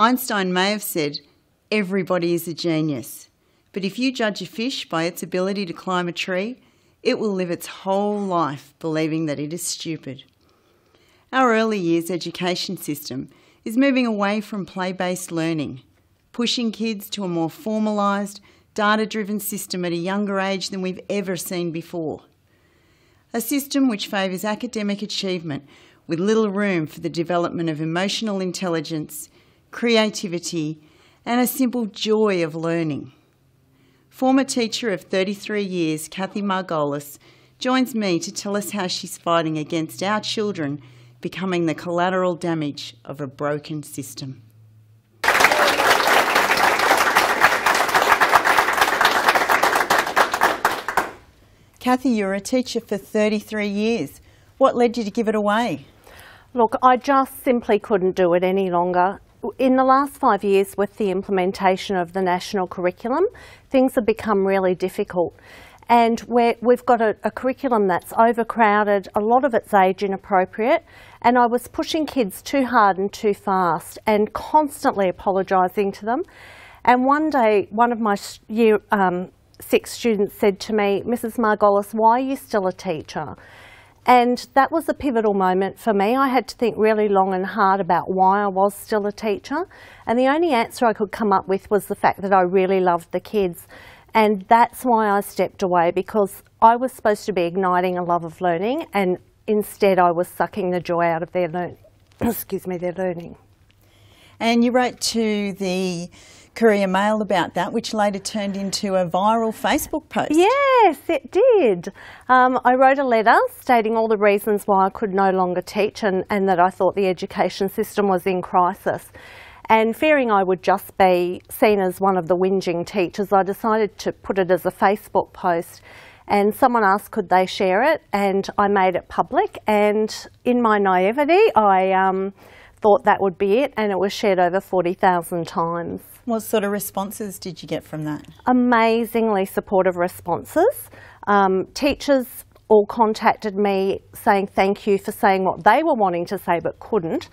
Einstein may have said, "Everybody is a genius," but if you judge a fish by its ability to climb a tree, it will live its whole life believing that it is stupid. Our early years education system is moving away from play-based learning, pushing kids to a more formalised, data-driven system at a younger age than we've ever seen before. A system which favours academic achievement with little room for the development of emotional intelligence, creativity, and a simple joy of learning. Former teacher of 33 years, Kathy Margolis, joins me to tell us how she's fighting against our children becoming the collateral damage of a broken system. Kathy, you're a teacher for 33 years. What led you to give it away? Look, I just simply couldn't do it any longer. In the last 5 years, with the implementation of the national curriculum, things have become really difficult. And we've got a curriculum that's overcrowded, a lot of it's age inappropriate, and I was pushing kids too hard and too fast and constantly apologising to them. And one day, one of my year 6 students said to me, "Mrs. Margolis, why are you still a teacher?" And that was a pivotal moment for me. I had to think really long and hard about why I was still a teacher. And the only answer I could come up with was the fact that I really loved the kids. And that's why I stepped away, because I was supposed to be igniting a love of learning, and instead I was sucking the joy out of their learning. Their learning. And you wrote to the Courier Mail about that, which later turned into a viral Facebook post. Yes, it did. I wrote a letter stating all the reasons why I could no longer teach and that I thought the education system was in crisis. And fearing I would just be seen as one of the whinging teachers, I decided to put it as a Facebook post. And someone asked could they share it, and I made it public. And in my naivety, I thought that would be it, and it was shared over 40,000 times. What sort of responses did you get from that? Amazingly supportive responses. Teachers all contacted me saying thank you for saying what they were wanting to say but couldn't,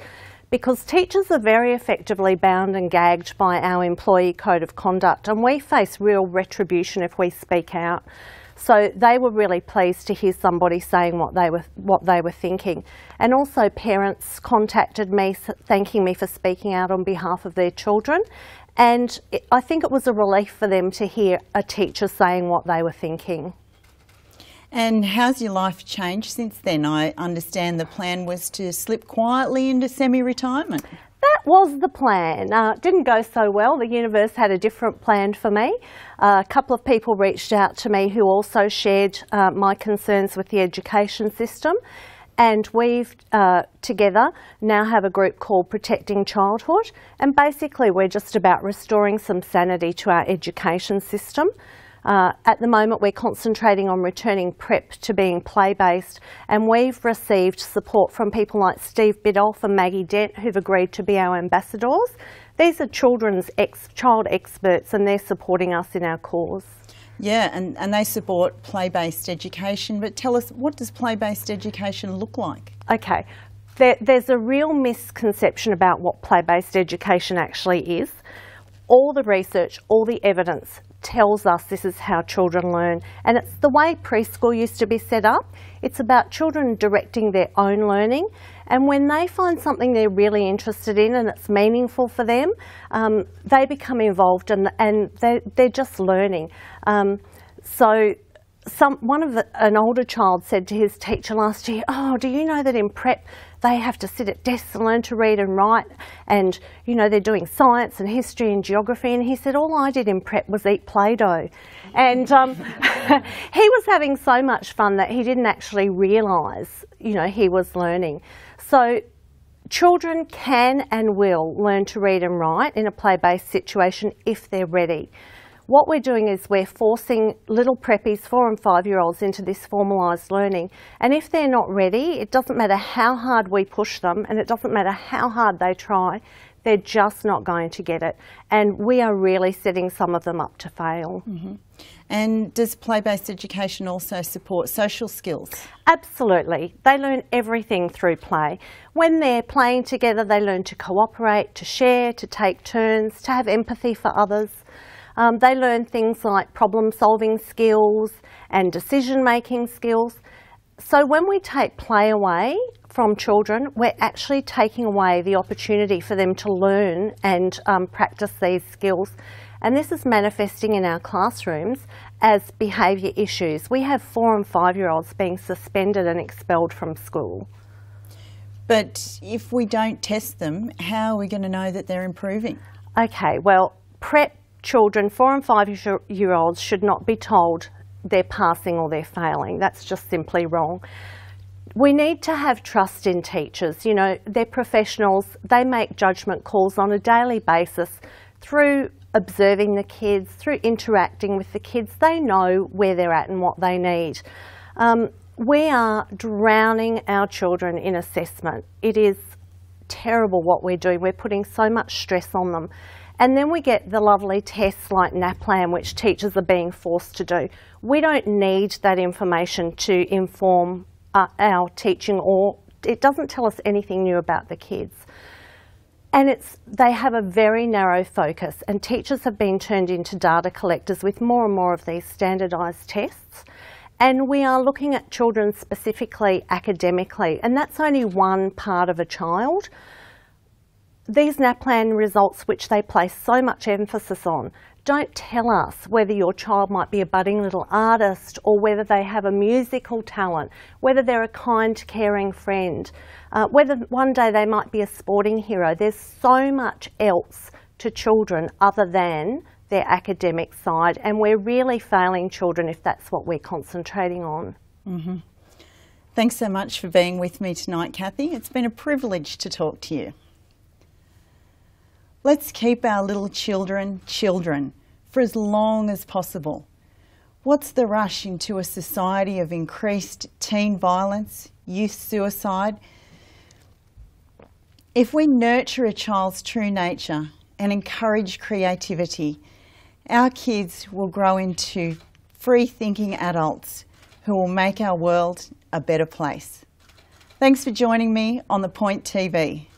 because teachers are very effectively bound and gagged by our employee code of conduct, and we face real retribution if we speak out. So they were really pleased to hear somebody saying what they were thinking. And also parents contacted me thanking me for speaking out on behalf of their children. And I think it was a relief for them to hear a teacher saying what they were thinking. And how's your life changed since then? I understand the plan was to slip quietly into semi-retirement. That was the plan. It didn't go so well. The universe had a different plan for me. A couple of people reached out to me who also shared my concerns with the education system, and we've together now have a group called Protecting Childhood, and basically we're just about restoring some sanity to our education system. At the moment we're concentrating on returning prep to being play-based, and we've received support from people like Steve Biddulph and Maggie Dent, who've agreed to be our ambassadors. These are child experts, and they're supporting us in our cause. Yeah, and they support play-based education, but tell us, what does play-based education look like? Okay, there's a real misconception about what play-based education actually is. All the research, all the evidence tells us this is how children learn, and it's the way preschool used to be set up. It's about children directing their own learning, and when they find something they're really interested in and it's meaningful for them, they become involved and they're just learning. An older child said to his teacher last year, "Oh, do you know that in prep they have to sit at desks and learn to read and write, and you know they're doing science and history and geography?" And he said, "All I did in prep was eat Play-Doh." And he was having so much fun that he didn't actually realise, you know, he was learning. So children can and will learn to read and write in a play-based situation if they're ready. What we're doing is we're forcing little preppies, 4 and 5-year-olds, into this formalised learning. And if they're not ready, it doesn't matter how hard we push them, and it doesn't matter how hard they try, They're just not going to get it. And we are really setting some of them up to fail. Mm-hmm. And does play-based education also support social skills? Absolutely. They learn everything through play. When they're playing together, they learn to cooperate, to share, to take turns, to have empathy for others. They learn things like problem-solving skills and decision-making skills. So when we take play away from children, we're actually taking away the opportunity for them to learn and practice these skills. And this is manifesting in our classrooms as behaviour issues. We have 4 and 5-year-olds being suspended and expelled from school. But if we don't test them, how are we going to know that they're improving? Okay, well, prep children, 4 and 5-year-olds, should not be told they're passing or they're failing. That's just simply wrong. We need to have trust in teachers. You know, they're professionals. They make judgment calls on a daily basis through observing the kids, through interacting with the kids. They know where they're at and what they need. We are drowning our children in assessment. It is terrible what we're doing. We're putting so much stress on them. And then we get the lovely tests like NAPLAN, which teachers are being forced to do. We don't need that information to inform our teaching, or it doesn't tell us anything new about the kids. And they have a very narrow focus, and teachers have been turned into data collectors with more and more of these standardised tests. And we are looking at children specifically academically, and that's only one part of a child. These NAPLAN results, which they place so much emphasis on, don't tell us whether your child might be a budding little artist or whether they have a musical talent, whether they're a kind, caring friend, whether one day they might be a sporting hero. There's so much else to children other than their academic side, and we're really failing children if that's what we're concentrating on. Mm-hmm. Thanks so much for being with me tonight, Kathy. It's been a privilege to talk to you. Let's keep our little children children for as long as possible. What's the rush into a society of increased teen violence, youth suicide? If we nurture a child's true nature and encourage creativity, our kids will grow into free-thinking adults who will make our world a better place. Thanks for joining me on The Point TV.